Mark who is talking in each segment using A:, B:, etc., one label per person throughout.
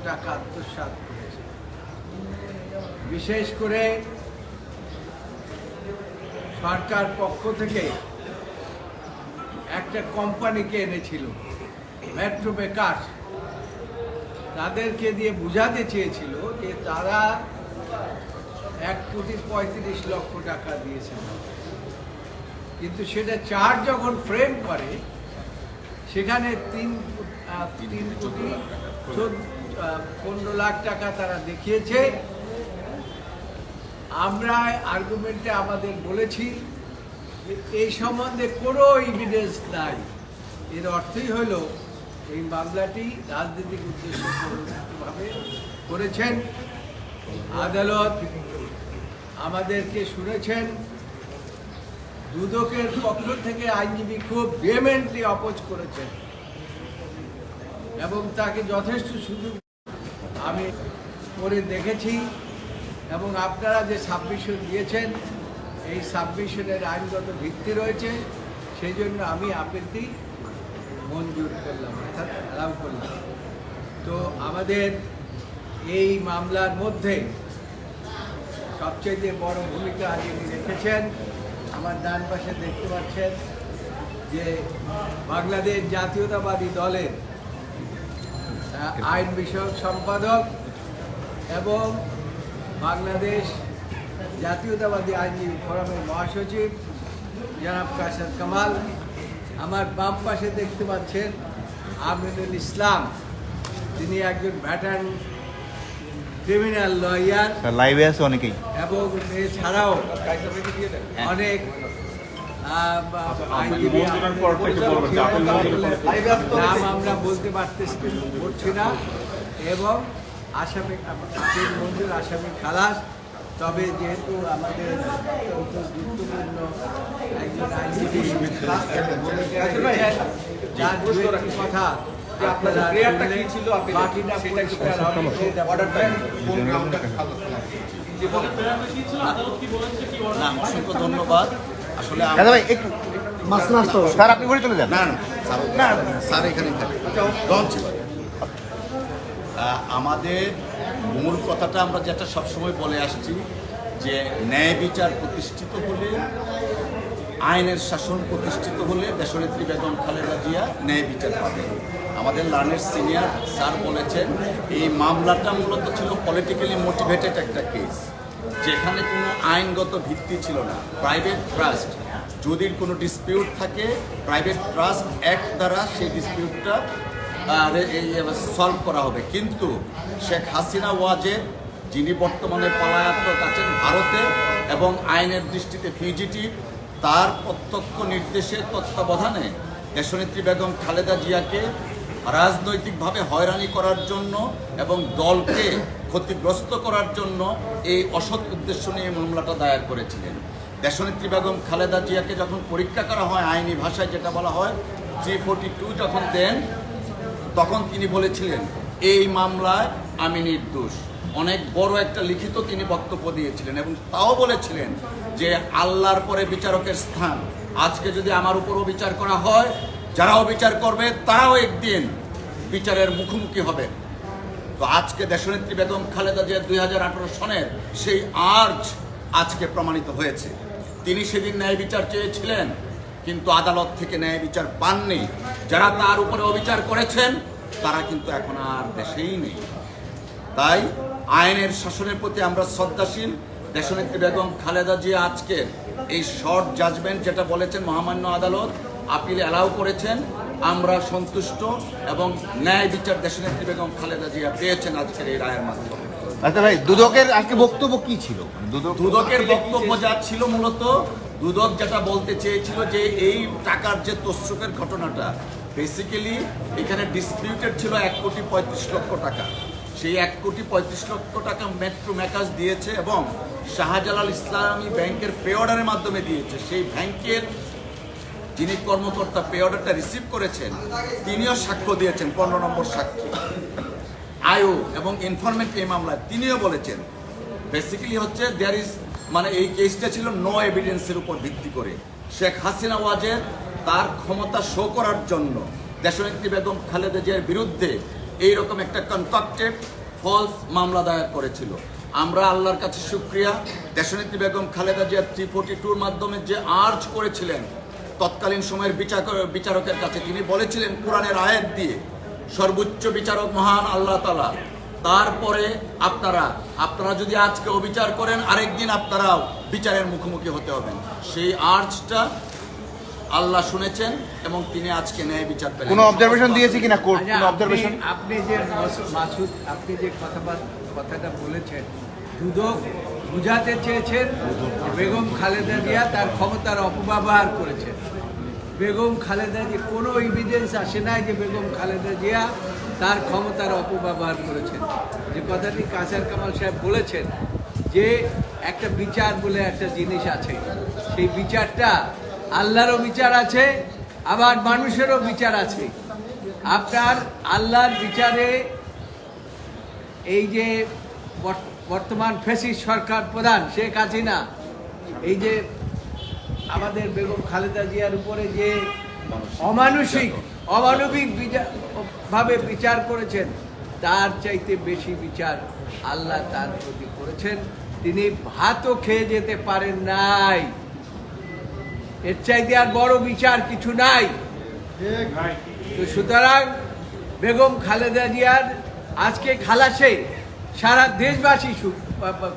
A: টাকা আত্মসাৎ করেছে। বিশেষ করে সরকার পক্ষ থেকে একটা কোম্পানিকে এনেছিল, মেট্রো বেকার্স, তাদেরকে দিয়ে বুঝাতে চেয়েছিল যে তারা 1,35,00,000 টাকা দিয়েছেন, কিন্তু সেটা চার্জ যখন ফ্রেম করে সেখানে 3,15,00,000 টাকা তারা দেখিয়েছে। আমরা আর্গুমেন্টে আমাদের বলেছি যে এই সম্বন্ধে কোনো এভিডেন্স নাই। এর অর্থই হলো এই মামলাটি রাজনৈতিক উদ্দেশ্যভাবে করেছেন। আদালত আমাদেরকে শুনেছেন, দুদকের পক্ষ থেকে আইনজীবী খুব ভেহেমেন্টলি অপোজ করেছেন এবং তাকে যথেষ্ট সুযোগ আমি করে দেখেছি। এবং আপনারা যে সাবমিশন দিয়েছেন, এই সাবমিশনের আইনগত ভিত্তি রয়েছে, সেই জন্য আমি আপিলটি মঞ্জুর করলাম, অর্থাৎ অ্যালাউ করলাম। তো আমাদের এই মামলার মধ্যে সবচেয়ে বড় ভূমিকা যিনি রেখেছেন, আমার ডান পাশে দেখতে পাচ্ছেন যে বাংলাদেশ জাতীয়তাবাদী দলের আইন বিষয়ক সম্পাদক এবং বাংলাদেশ জাতীয়তাবাদী আইনজীবী ফোরামের মহাসচিব জনাব কাসাদ কামাল। আমার বাম পাশে দেখতে পাচ্ছেন আমিনুল ইসলাম, তিনি একজন ভ্যাটার্ন ক্রিমিনাল লয়ার,
B: লাইভে আছে অনেকেই, এবং
A: এছাড়াও অনেক আইনজীবী নাম আমরা বলতে পারছি না, এবং আসামি মঞ্জুর, আসামি খালাস। তবে যেহেতু আমাদের গুরুত্বপূর্ণ একজন আইনজীবী কথা
C: অসংখ্য ধন্যবাদ। আসলে
B: স্যার আপনি বলে চলে যান।
C: না স্যার এখানে আমাদের মূল কথাটা আমরা যেটা সবসময় বলে আসছি যে ন্যায় বিচার প্রতিষ্ঠিত হলে, আইনের শাসন প্রতিষ্ঠিত হলে দেশনেত্রী বেগম খালেদা জিয়া ন্যায় বিচার পাবেন। আমাদের লার্নের সিনিয়র স্যার বলেছেন এই মামলাটা মূলত ছিল পলিটিক্যালি মোটিভেটেড একটা কেস, যেখানে কোনো আইনগত ভিত্তি ছিল না। প্রাইভেট ট্রাস্ট, যদি কোনো ডিসপিউট থাকে প্রাইভেট ট্রাস্ট অ্যাক্ট দ্বারা সেই ডিসপিউটটা সলভ করা হবে। কিন্তু শেখ হাসিনা ওয়াজেদ, যিনি বর্তমানে পলায়িত আছেন ভারতে এবং আইনের দৃষ্টিতে ফিজিটিভ, তার প্রত্যক্ষ নির্দেশে তত্ত্বাবধানে দেশনেত্রী বেগম খালেদা জিয়াকে রাজনৈতিকভাবে হয়রানি করার জন্য এবং দলকে ক্ষতিগ্রস্ত করার জন্য এই অসৎ উদ্দেশ্য নিয়ে মামলাটা দায়ের করেছিলেন। দেশনেত্রী বেগম খালেদা জিয়াকে যখন পরীক্ষা করা হয়, আইনি ভাষায় যেটা বলা হয় 342 যখন দেন, তখন তিনি বলেছিলেন এই মামলায় আমি নির্দোষ। অনেক বড় একটা লিখিত তিনি বক্তব্য দিয়েছিলেন এবং তাও বলেছিলেন যে আল্লাহর পরে বিচারকের স্থান। আজকে যদি আমার উপরও বিচার করা হয়, যারাও বিচার করবে তারাও একদিন বিচারের মুখোমুখি হবে। তো আজকে দেশনেত্রী বেগম খালেদা জিয়া 2018 সনের সেই আর্জ আজকে প্রমাণিত হয়েছে। তিনি সেদিন ন্যায় বিচার চেয়েছিলেন, কিন্তু আদালত থেকে ন্যায় বিচার পাননি। যারা তার উপরে অবিচার করেছেন তারা কিন্তু এখন আর দেশেই নেই। তাই আইনের শাসনের প্রতি আমরা শ্রদ্ধাশীল। দেশনেত্রী বেগম খালেদা জিয়া আজকে এই শর্ট জাজমেন্ট যেটা বলেছেন মহামান্য আদালত আপিলে অ্যালাউ করেছেন, আমরা সন্তুষ্ট এবং ন্যায় বিচার দেশনেত্রী বেগম খালেদা জিয়া পেয়েছেন আজকের এই রায়ের মাধ্যমে।
B: আচ্ছা ভাই, দুদকের আজকে বক্তব্য কি ছিল?
C: দুদকের বক্তব্য যা ছিল, মূলত দুদক যেটা বলতে চেয়েছিল যে এই টাকার যে তসরুপের ঘটনাটা, বেসিক্যালি এখানে ডিসপিউটেড ছিল 1,35,00,000 টাকা। সেই 1,35,00,000 টাকা মেট্রো মেকার্স দিয়েছে এবং শাহজালাল ইসলামী ব্যাংকের পে অর্ডারের মাধ্যমে দিয়েছে। সেই ব্যাংকের যিনি কর্মকর্তা পে অর্ডারটা রিসিভ করেছেন, তিনিও সাক্ষ্য দিয়েছেন, 15 নম্বর সাক্ষী আয়ু এবং ইনফরমেন্ট এই মামলায় তিনিও বলেছেন বেসিক্যালি হচ্ছে দেয়ার ইজ, মানে এই কেসটা ছিল নো এভিডেন্সের উপর ভিত্তি করে। শেখ হাসিনা ওয়াজেদ তার ক্ষমতা শো করার জন্য দেশনেত্রী বেগম খালেদা জিয়ার বিরুদ্ধে এইরকম একটা কনকক্টেড ফলস মামলা দায়ের করেছিল। আমরা আল্লাহর কাছে শুকরিয়া, দেশনেত্রী বেগম খালেদা জিয়া 342-র মাধ্যমে যে আর্জ করেছিলেন তৎকালীন সময়ের বিচারকের কাছে, তিনি বলেছিলেন কোরআনের আয়াত দিয়ে সর্বোচ্চ বিচারক মহান আল্লাহ তাআলা। তারপরে আপনারা যদি আজকে অবিচার করেন, আরেকদিন আপনারাও বিচারের মুখোমুখি হতে হবেন। সেই আর্জটা আল্লাহ শুনেছেন এবং তিনি আজকে ন্যায় বিচার পেলেন।
B: কোনো অবজারভেশন দিয়েছে কিনা কোর্ট?
A: আচ্ছা,
B: কোনো অবজারভেশন?
A: আপনি যে মাসুদ, আপনি যে কথাটা বলেছেন, দুদক বুঝাতে চেয়েছেন বেগম খালেদা জিয়া তার ক্ষমতার অপব্যবহার করেছেন। বেগম খালেদা জিয়া কোনো এভিডেন্স আসে নাই যে বেগম খালেদা জিয়া তার ক্ষমতার অপব্যবহার করেছেন। যে কথাটি কাসার কামাল সাহেব বলেছেন যে একটা বিচার বলে একটা জিনিস আছে, সেই বিচারটা আল্লাহরও বিচার আছে, আবার মানুষেরও বিচার আছে। আপনার আল্লাহর বিচারে এই যে বর্তমান ফ্যাসিস্ট সরকার প্রধান শেখ হাসিনা এই যে আমাদের বেগম খালেদা জিয়ার উপরে যে অমানবিক ভাবে বিচার করেছেন, তার চাইতে বেশি বিচার আল্লাহ তার প্রতি করেছেন। তিনি ভাতও খেয়ে যেতে পারেন নাই, এর চাইতে আর বড় বিচার কিছু নাই। তো সুতরাং বেগম খালেদা জিয়ার আজকে খালাসে সারা দেশবাসী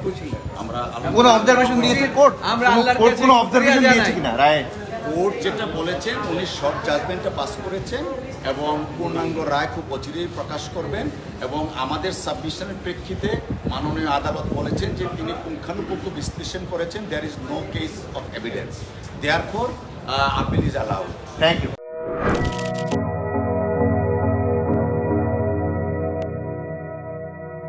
A: খুশি।
C: আমরা
B: কোনো অবজারভেশন দিয়েছে কোর্ট?
A: আমরা আল্লাহর
B: কোর্ট
A: কাছে
B: কোনো অবজারভেশন
A: শুকরিয়া
B: দিয়েছে
A: জানাই।
B: কিনা রায়?
C: কোর্ট যেটা বলেছেন, উনি শর্ট জাজমেন্টটা পাস করেছেন এবং পূর্ণাঙ্গ রায় খুব অচিরেই প্রকাশ করবেন। এবং আমাদের সাবমিশনের প্রেক্ষিতে মাননীয় আদালত বলেছেন যে তিনি পুঙ্খানুপুঙ্খ বিশ্লেষণ করেছেন, there is no case of evidence, therefore appeal is allowed.
B: Thank you.